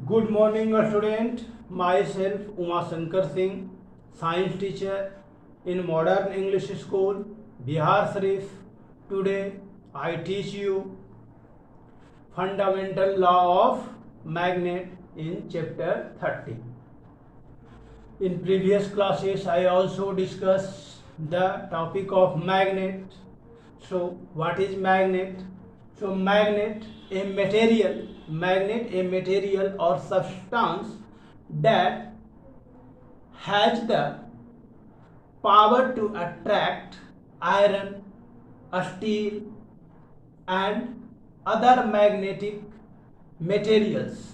Good morning, student. Myself, Uma Shankar Singh, science teacher in Modern English School, Bihar Sharif. Today, I teach you fundamental law of magnet in chapter 30. In previous classes, I also discussed the topic of magnet. So, what is magnet? So, magnet, a material or substance that has the power to attract iron, steel, and other magnetic materials.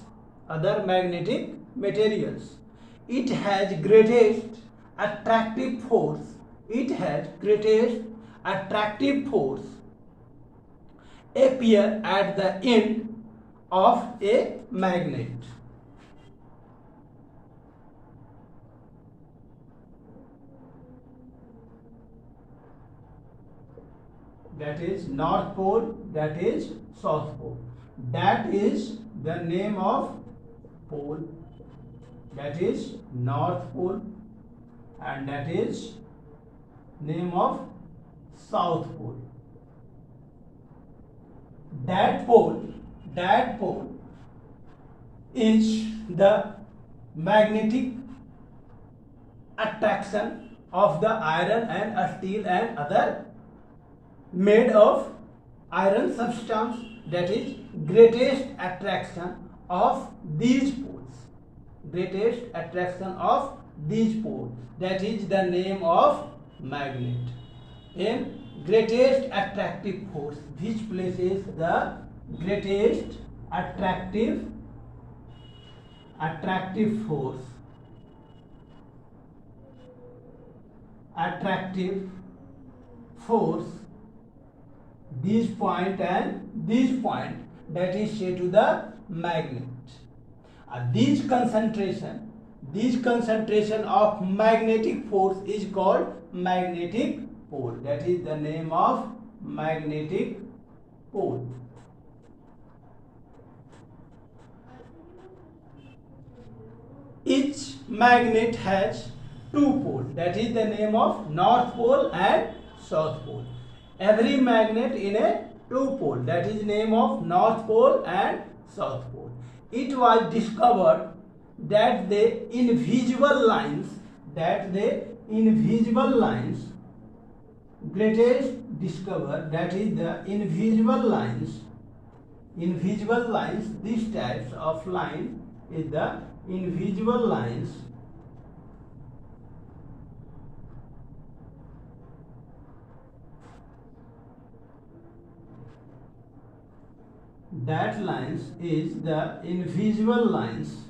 It has greatest attractive force. Appear at the end of a magnet. That is North Pole, that is South Pole. That is the name of pole, that is North Pole, and that is name of South Pole. That pole is the magnetic attraction of the iron and steel and other made of iron substance, that is greatest attraction of these poles. That is the name of magnet. In greatest attractive force, which places the greatest attractive force, this point and this point, that is say to the magnet. This concentration of magnetic force is called magnetic pole. That is the name of magnetic pole. Each magnet has two poles. That is the name of North Pole and South Pole. Every magnet in a two pole, that is name of North Pole and South Pole. It was discovered that the invisible lines, greatest discover, that is the invisible lines, these types of line is the invisible lines, that lines is the invisible lines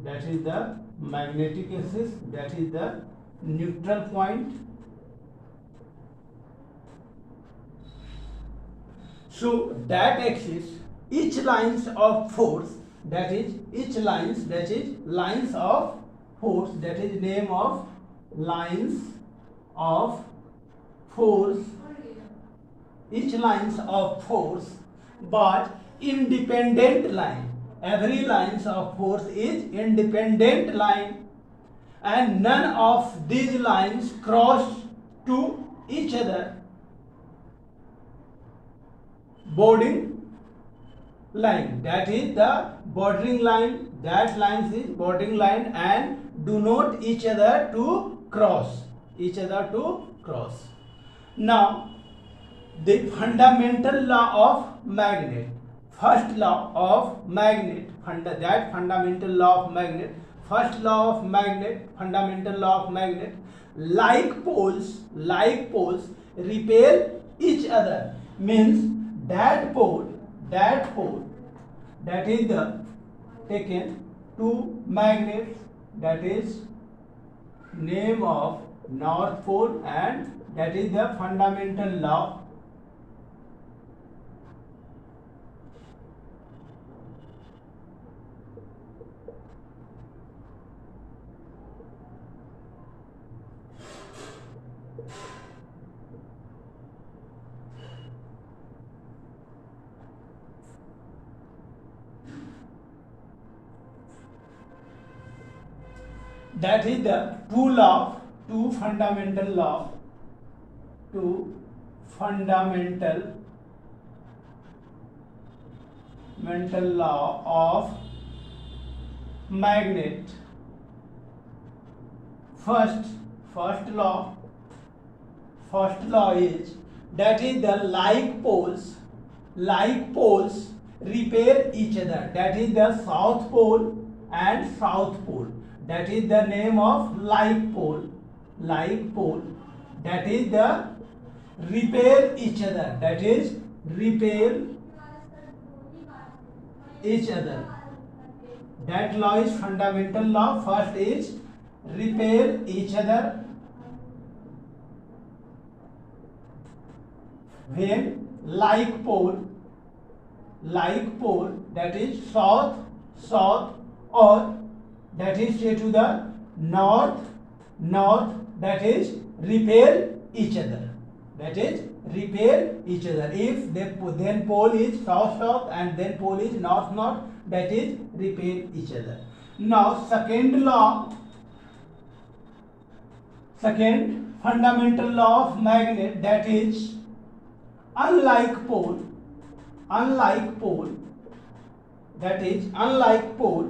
that is the magnetic axis, that is the neutral point. So that axis, each lines of force, that is lines of force, that is name of lines of force, each lines of force, but independent line. Every lines of force is independent line, and none of these lines cross to each other. Bordering line, that is the bordering line, that lines is bordering line and do not each other to cross. Now, the fundamental law of magnet, first law of magnet, fundamental law of magnet, first law of magnet, fundamental law of magnet, like poles repel each other, means that pole, that is the taken two magnets, that is name of North Pole, and that is the fundamental law. that is the two fundamental mental law of magnet. First law is that is the like poles repair each other. That is the south pole and south pole. That is the name of like pole. That is the repair each other. That is repair each other. That law is fundamental law. First is repair each other. When like pole that is south or that is say to the north that is repair each other. If then pole is south and then pole is north, that is repair each other. Now second fundamental law of magnet, that is unlike pole, that is unlike pole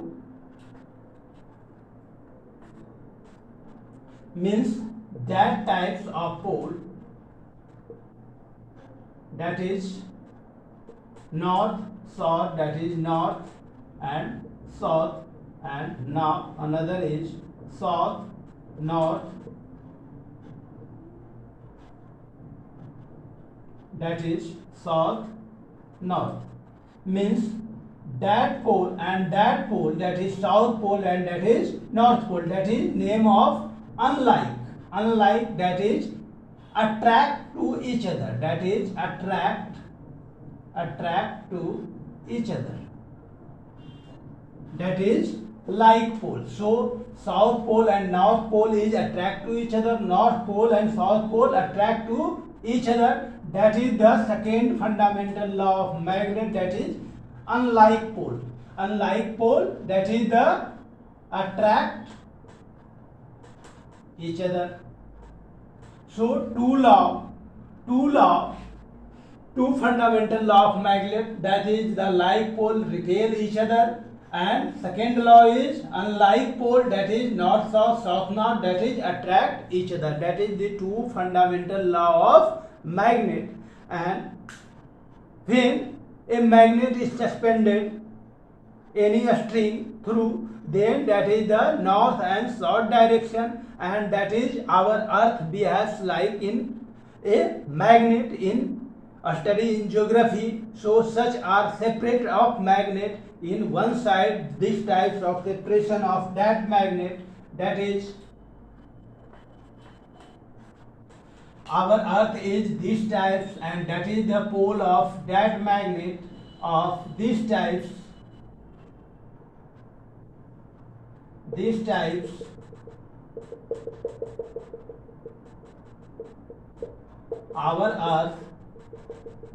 means that types of pole that is north south, that is north and south, and now another is south north, that is south north, means that pole and that pole, that is south pole and that is north pole, that is name of unlike, that is attract to each other, that is attract to each other, that is like pole. So south pole and north pole is attract to each other, north pole and south pole attract to each other. That is the second fundamental law of magnet, that is unlike pole, that is the attract each other. So two fundamental law of magnet, that is the like pole repel each other, and second law is unlike pole, that is north south north, that is attract each other. That is the two fundamental law of magnet. And when a magnet is suspended any string through, then that is the north and south direction, and that is our earth behaves like in a magnet in a study in geography. So such are separate of magnet in one side, these types of separation of that magnet, that is our earth is these types, and that is the pole of that magnet of these types. Our earth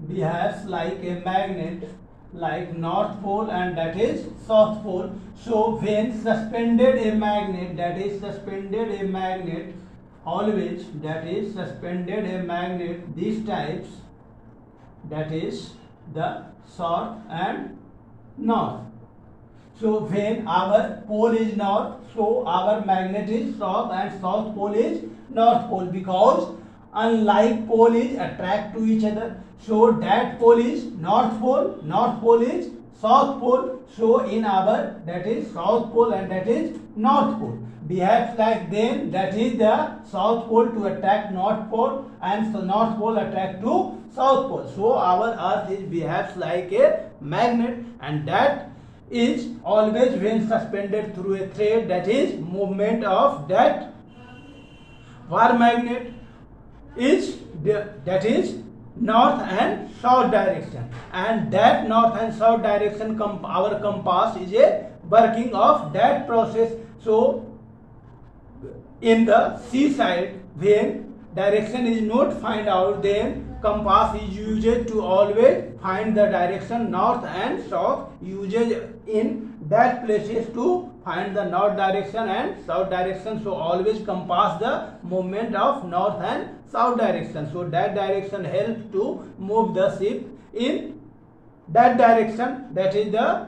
behaves like a magnet, like north pole and that is south pole. So when suspended a magnet, that is suspended a magnet, always that is suspended a magnet, these types, that is the south and north. So when our pole is north, so our magnet is south and south pole is north pole, because unlike pole is attract to each other. So that pole is north pole is south pole. So in our, that is south pole and that is north pole behaves like, then that is the south pole to attract north pole and so north pole attract to south pole. So our earth behaves like a magnet, and that is always when suspended through a thread, that is movement of that wire magnet is that is north and south direction, and that north and south direction our compass is a working of that process. So in the seaside, when direction is not find out, then compass is used to always find the direction north and south, used in that places to find the north direction and south direction. So always compass the movement of north and south direction. So that direction helps to move the ship in that direction. That is the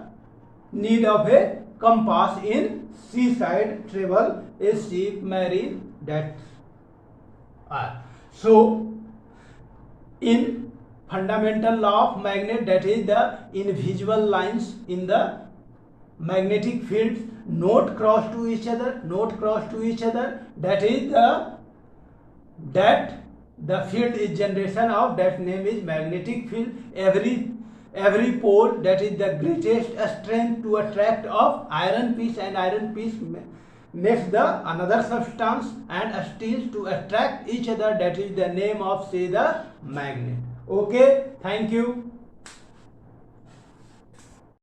need of a compass in seaside travel, a ship, marine, that are. So in fundamental law of magnet, that is the invisible lines in the magnetic fields not cross to each other, that is the field is generation of, that name is magnetic field. Every pole, that is the greatest strength to attract of iron piece, and iron piece makes the another substance and steels to attract each other, that is the name of, say, the magnet. Okay, thank you.